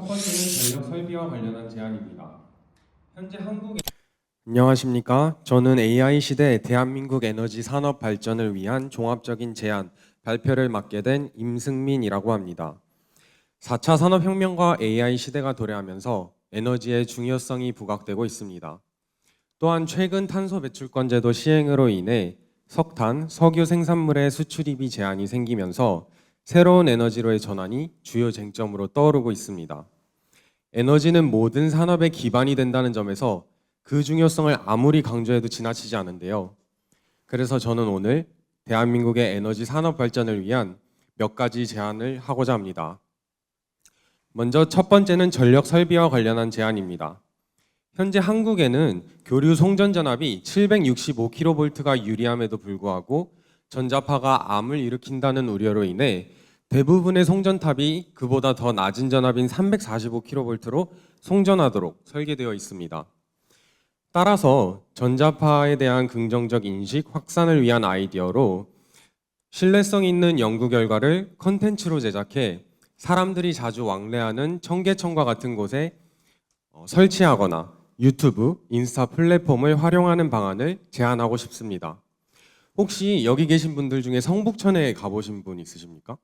번째는 전력 설비와 관련한 제안입니다. 현재 안녕하십니까? 저는 AI 시대 대한민국 에너지 산업 발전을 위한 종합적인 제안 발표를 맡게 된 임승민이라고 합니다. 4차 산업혁명과 AI 시대가 도래하면서 에너지의 중요성이 부각되고 있습니다. 또한 최근 탄소 배출권 제도 시행으로 인해 석탄, 석유 생산물의 수출입이 제한이 생기면서 새로운 에너지로의 전환이 주요 쟁점으로 떠오르고 있습니다. 에너지는 모든 산업의 기반이 된다는 점에서 그 중요성을 아무리 강조해도 지나치지 않은데요. 그래서 저는 오늘 대한민국의 에너지 산업 발전을 위한 몇 가지 제안을 하고자 합니다. 먼저 첫 번째는 전력 설비와 관련한 제안입니다. 현재 한국에는 교류 송전 전압이 765kV가 유리함에도 불구하고 전자파가 암을 일으킨다는 우려로 인해 대부분의 송전탑이 그보다 더 낮은 전압인 345kV로 송전하도록 설계되어 있습니다. 따라서 전자파에 대한 긍정적 인식 확산을 위한 아이디어로 신뢰성 있는 연구 결과를 컨텐츠로 제작해 사람들이 자주 왕래하는 청계천과 같은 곳에 설치하거나 유튜브, 인스타 플랫폼을 활용하는 방안을 제안하고 싶습니다. 혹시 여기 계신 분들 중에 성북천에 가보신 분 있으십니까?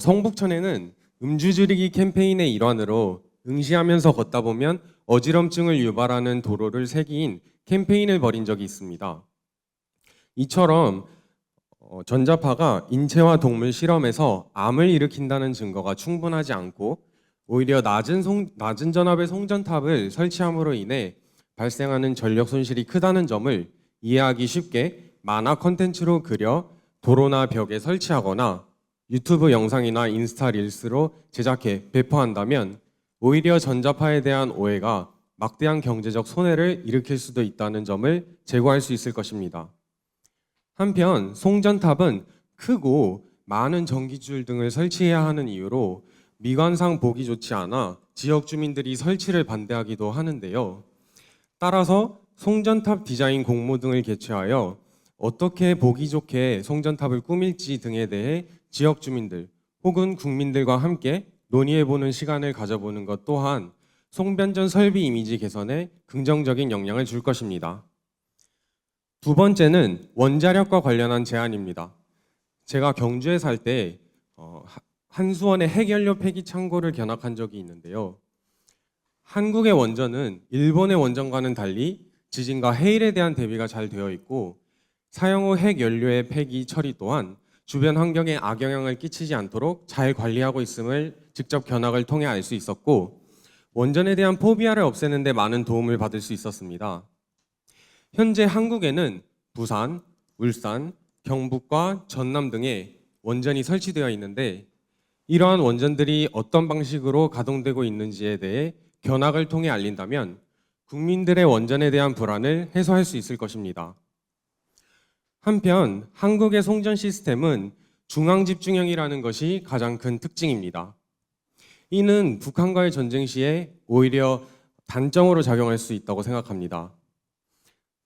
성북천에는 음주 줄이기 캠페인의 일환으로 응시하면서 걷다 보면 어지럼증을 유발하는 도로를 새긴 캠페인을 벌인 적이 있습니다. 이처럼 전자파가 인체와 동물 실험에서 암을 일으킨다는 증거가 충분하지 않고 오히려 낮은 전압의 송전탑을 설치함으로 인해 발생하는 전력 손실이 크다는 점을 이해하기 쉽게 만화 콘텐츠로 그려 도로나 벽에 설치하거나 유튜브 영상이나 인스타 릴스로 제작해 배포한다면 오히려 전자파에 대한 오해가 막대한 경제적 손해를 일으킬 수도 있다는 점을 제고할 수 있을 것입니다. 한편 송전탑은 크고 많은 전기줄 등을 설치해야 하는 이유로 미관상 보기 좋지 않아 지역 주민들이 설치를 반대하기도 하는데요. 따라서 송전탑 디자인 공모 등을 개최하여 어떻게 보기 좋게 송전탑을 꾸밀지 등에 대해 지역 주민들 혹은 국민들과 함께 논의해보는 시간을 가져보는 것 또한 송변전 설비 이미지 개선에 긍정적인 영향을 줄 것입니다. 두 번째는 원자력과 관련한 제안입니다. 제가 경주에 살 때 한수원의 핵연료 폐기 창고를 견학한 적이 있는데요. 한국의 원전은 일본의 원전과는 달리 지진과 해일에 대한 대비가 잘 되어 있고 사용 후 핵연료의 폐기 처리 또한 주변 환경에 악영향을 끼치지 않도록 잘 관리하고 있음을 직접 견학을 통해 알 수 있었고 원전에 대한 포비아를 없애는 데 많은 도움을 받을 수 있었습니다. 현재 한국에는 부산, 울산, 경북과 전남 등에 원전이 설치되어 있는데 이러한 원전들이 어떤 방식으로 가동되고 있는지에 대해 견학을 통해 알린다면 국민들의 원전에 대한 불안을 해소할 수 있을 것입니다. 한편 한국의 송전 시스템은 중앙 집중형이라는 것이 가장 큰 특징입니다. 이는 북한과의 전쟁 시에 오히려 단점으로 작용할 수 있다고 생각합니다.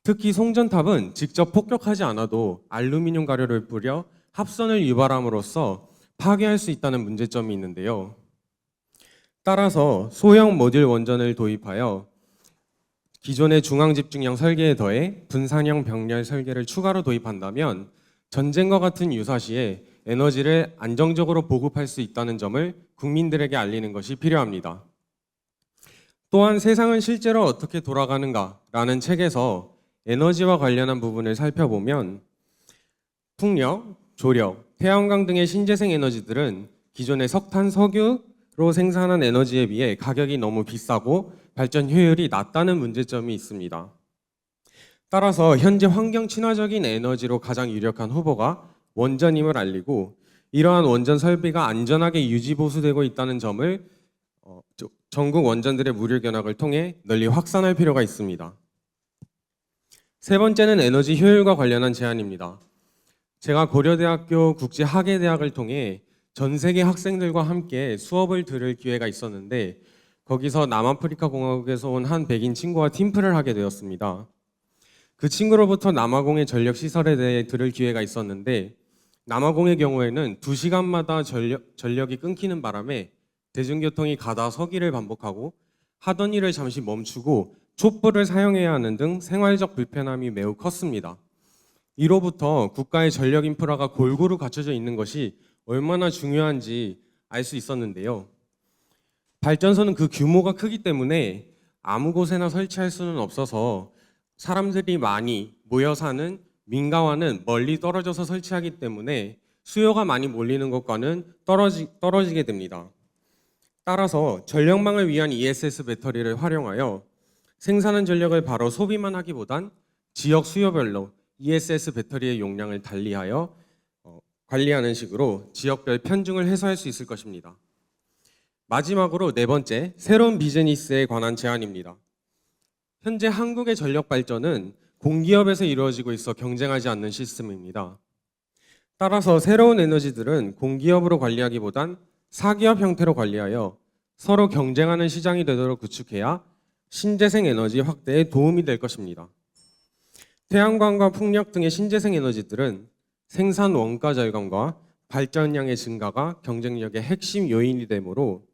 특히 송전탑은 직접 폭격하지 않아도 알루미늄 가루를 뿌려 합선을 유발함으로써 파괴할 수 있다는 문제점이 있는데요. 따라서 소형 모듈 원전을 도입하여 기존의 중앙 집중형 설계에 더해 분산형 병렬 설계를 추가로 도입한다면 전쟁과 같은 유사시에 에너지를 안정적으로 보급할 수 있다는 점을 국민들에게 알리는 것이 필요합니다. 또한 세상은 실제로 어떻게 돌아가는가라는 책에서 에너지와 관련한 부분을 살펴보면 풍력, 조력, 태양광 등의 신재생 에너지들은 기존의 석탄, 석유로 생산한 에너지에 비해 가격이 너무 비싸고 발전 효율이 낮다는 문제점이 있습니다. 따라서 현재 환경 친화적인 에너지로 가장 유력한 후보가 원전임을 알리고 이러한 원전 설비가 안전하게 유지 보수되고 있다는 점을 전국 원전들의 무료 견학을 통해 널리 확산할 필요가 있습니다. 세 번째는 에너지 효율과 관련한 제안입니다. 제가 고려대학교 국제학예대학을 통해 전 세계 학생들과 함께 수업을 들을 기회가 있었는데 거기서 남아프리카 공화국에서 온 한 백인 친구와 팀플을 하게 되었습니다. 그 친구로부터 남아공의 전력 시설에 대해 들을 기회가 있었는데 남아공의 경우에는 2시간마다 전력이 끊기는 바람에 대중교통이 가다 서기를 반복하고 하던 일을 잠시 멈추고 촛불을 사용해야 하는 등 생활적 불편함이 매우 컸습니다. 이로부터 국가의 전력 인프라가 골고루 갖춰져 있는 것이 얼마나 중요한지 알 수 있었는데요. 발전소는 그 규모가 크기 때문에 아무 곳에나 설치할 수는 없어서 사람들이 많이 모여 사는 민가와는 멀리 떨어져서 설치하기 때문에 수요가 많이 몰리는 것과는 떨어지게 됩니다. 따라서 전력망을 위한 ESS 배터리를 활용하여 생산한 전력을 바로 소비만 하기보단 지역 수요별로 ESS 배터리의 용량을 달리하여 관리하는 식으로 지역별 편중을 해소할 수 있을 것입니다. 마지막으로 네 번째, 새로운 비즈니스에 관한 제안입니다. 현재 한국의 전력 발전은 공기업에서 이루어지고 있어 경쟁하지 않는 시스템입니다. 따라서 새로운 에너지들은 공기업으로 관리하기보단 사기업 형태로 관리하여 서로 경쟁하는 시장이 되도록 구축해야 신재생 에너지 확대에 도움이 될 것입니다. 태양광과 풍력 등의 신재생 에너지들은 생산 원가 절감과 발전량의 증가가 경쟁력의 핵심 요인이 되므로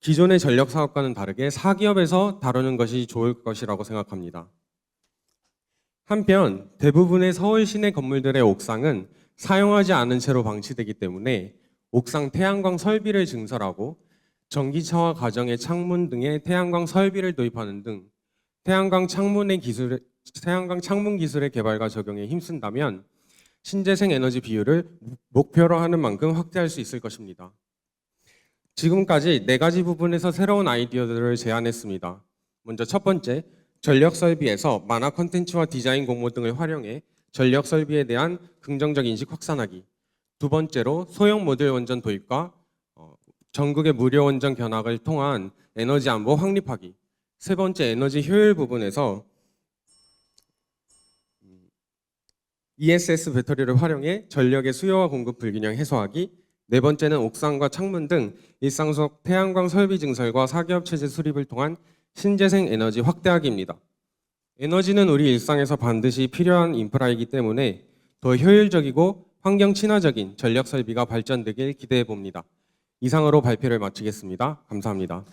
기존의 전력 사업과는 다르게 사기업에서 다루는 것이 좋을 것이라고 생각합니다. 한편 대부분의 서울 시내 건물들의 옥상은 사용하지 않은 채로 방치되기 때문에 옥상 태양광 설비를 증설하고 전기차와 가정의 창문 등의 태양광 설비를 도입하는 등 태양광 창문 기술의 개발과 적용에 힘쓴다면 신재생 에너지 비율을 목표로 하는 만큼 확대할 수 있을 것입니다. 지금까지 네 가지 부분에서 새로운 아이디어들을 제안했습니다. 먼저 첫 번째, 전력 설비에서 만화 콘텐츠와 디자인 공모 등을 활용해 전력 설비에 대한 긍정적 인식 확산하기. 두 번째로 소형 모듈 원전 도입과 전국의 무료 원전 견학을 통한 에너지 안보 확립하기. 세 번째, 에너지 효율 부분에서 ESS 배터리를 활용해 전력의 수요와 공급 불균형 해소하기. 네 번째는 옥상과 창문 등 일상 속 태양광 설비 증설과 사기업 체제 수립을 통한 신재생 에너지 확대하기입니다. 에너지는 우리 일상에서 반드시 필요한 인프라이기 때문에 더 효율적이고 환경 친화적인 전력 설비가 발전되길 기대해 봅니다. 이상으로 발표를 마치겠습니다. 감사합니다.